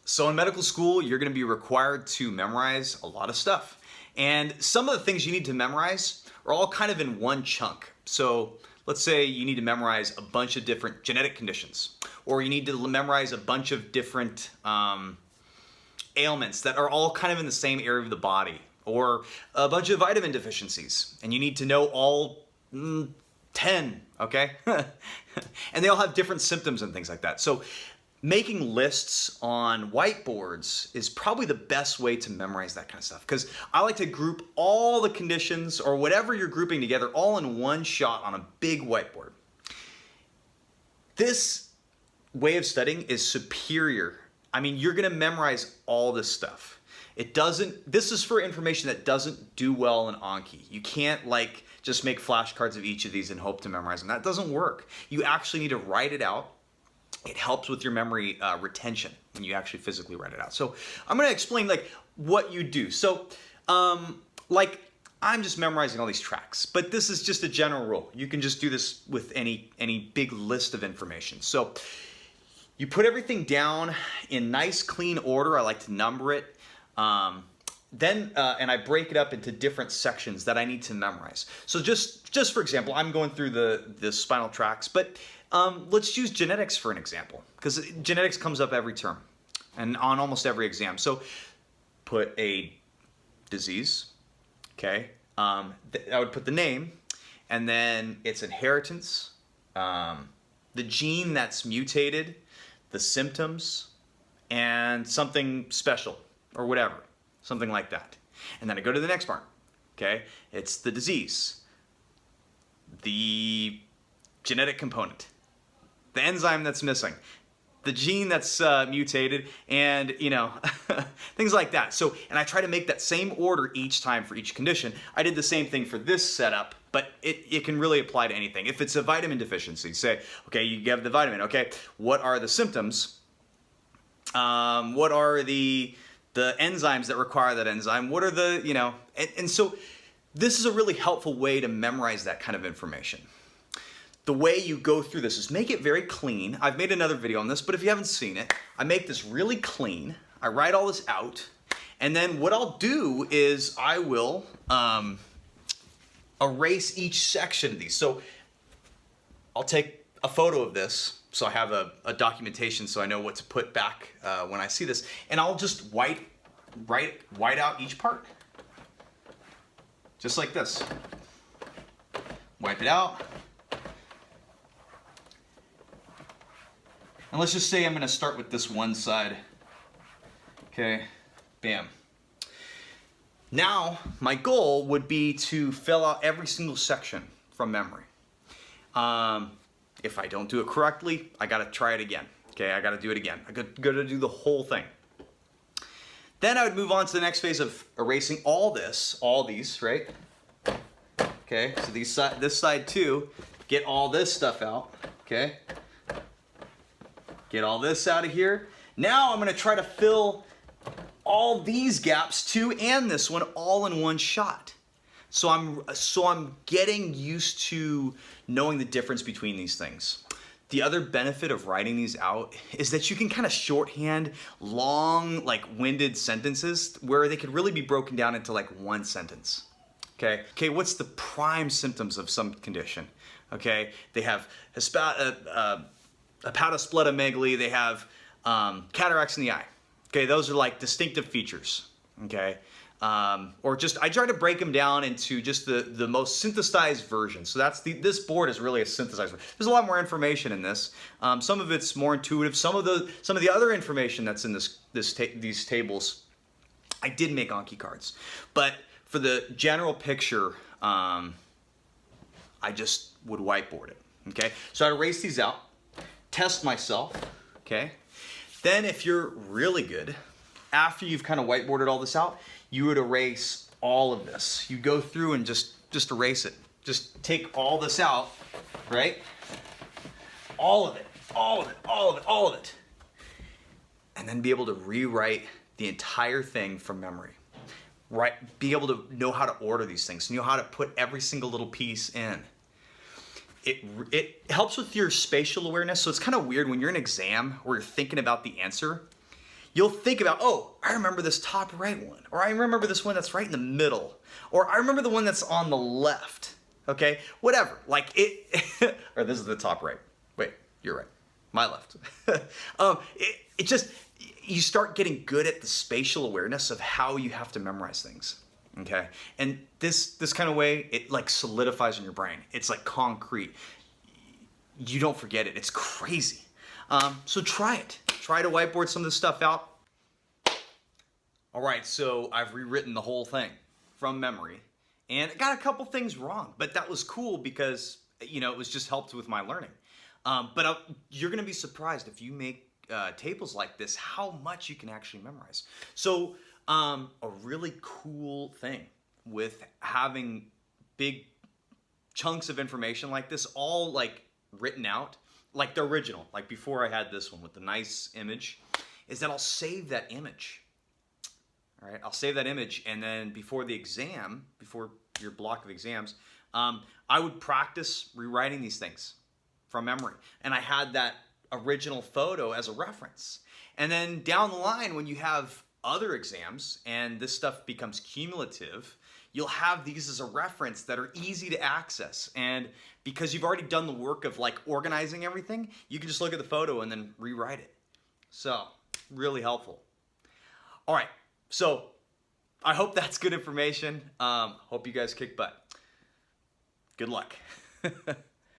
So in medical school, you're going to be required to memorize a lot of stuff. And some of the things you need to memorize are all kind of in one chunk. So let's say you need to memorize a bunch of different genetic conditions, or you need to memorize a bunch of different ailments that are all kind of in the same area of the body, or a bunch of vitamin deficiencies, and you need to know all 10, okay? And they all have different symptoms and things like that. So making lists on whiteboards is probably the best way to memorize that kind of stuff, because I like to group all the conditions or whatever you're grouping together all in one shot on a big whiteboard. This way of studying is superior. I mean, you're gonna memorize all this stuff. This is for information that doesn't do well in Anki. You can't like just make flashcards of each of these and hope to memorize them. That doesn't work. You actually need to write it out. It helps with your memory retention when you actually physically write it out. So I'm gonna explain like what you do. So like I'm just memorizing all these tracks, but this is just a general rule. You can just do this with any big list of information. So you put everything down in nice clean order. I like to number it. And I break it up into different sections that I need to memorize. So just for example, I'm going through the spinal tracts, but let's use genetics for an example, because genetics comes up every term and on almost every exam. So put a disease, okay? I would put the name, and then its inheritance, the gene that's mutated, the symptoms, and something special or whatever, something like that. And then I go to the next part, okay? It's the disease, the genetic component, the enzyme that's missing, the gene that's mutated, and you know, things like that. So, and I try to make that same order each time for each condition. I did the same thing for this setup, but it can really apply to anything. If it's a vitamin deficiency, say, okay, you have the vitamin, okay, what are the symptoms? What are the enzymes that require that enzyme? What are the, you know, and so this is a really helpful way to memorize that kind of information. The way you go through this is make it very clean. I've made another video on this, but if you haven't seen it, I make this really clean. I write all this out, and then what I'll do is I will erase each section of these. So I'll take a photo of this, so I have a documentation so I know what to put back when I see this, and I'll just white out each part, just like this. Wipe it out. And let's just say I'm going to start with this one side. Okay, bam. Now, my goal would be to fill out every single section from memory. If I don't do it correctly, I got to try it again. Okay, I got to do it again. I got to do the whole thing. Then I would move on to the next phase of erasing all these, right? Okay, so this side too, get all this stuff out, okay? Get all this out of here. Now I'm gonna try to fill all these gaps too and this one all in one shot. So I'm getting used to knowing the difference between these things. The other benefit of writing these out is that you can kind of shorthand long, like winded sentences where they could really be broken down into like one sentence. Okay, what's the prime symptoms of some condition? Okay, they have hepatosplenomegaly, they have cataracts in the eye. Okay, those are like distinctive features. Okay, or just I try to break them down into just the most synthesized version. So that's this board is really a synthesized version. There's a lot more information in this. Some of it's more intuitive. Some of the other information that's in these tables, I did make Anki cards, but for the general picture, I just would whiteboard it. Okay, so I erase these out. Test myself, okay? Then if you're really good, after you've kind of whiteboarded all this out, you would erase all of this. You go through and just erase it. Just take all this out, right? All of it, all of it, all of it, all of it. And then be able to rewrite the entire thing from memory. Right? Be able to know how to order these things, know how to put every single little piece in. It helps with your spatial awareness. So it's kind of weird when you're in an exam where you're thinking about the answer. you'll think about, oh, I remember this top right one, or I remember this one that's right in the middle, or I remember the one that's on the left. Okay, whatever. Like it, or this is the top right. Wait, you're right. My left. It just, you start getting good at the spatial awareness of how you have to memorize things. Okay, and this kind of way, it like solidifies in your brain. It's like concrete. You don't forget it. It's crazy. So try it. Try to whiteboard some of this stuff out. All right, so I've rewritten the whole thing from memory, and I got a couple things wrong, but that was cool because, you know, it was just helped with my learning. But you're gonna be surprised if you make tables like this, how much you can actually memorize. So a really cool thing with having big chunks of information like this, all like written out, like the original, like before I had this one with the nice image, is that I'll save that image. All right, I'll save that image, and then before the exam, before your block of exams, I would practice rewriting these things from memory. And I had that original photo as a reference. And then down the line, when you have other exams and this stuff becomes cumulative, you'll have these as a reference that are easy to access. And because you've already done the work of like organizing everything, you can just look at the photo and then rewrite it. So, really helpful. All right, so I hope that's good information. Hope you guys kick butt. Good luck.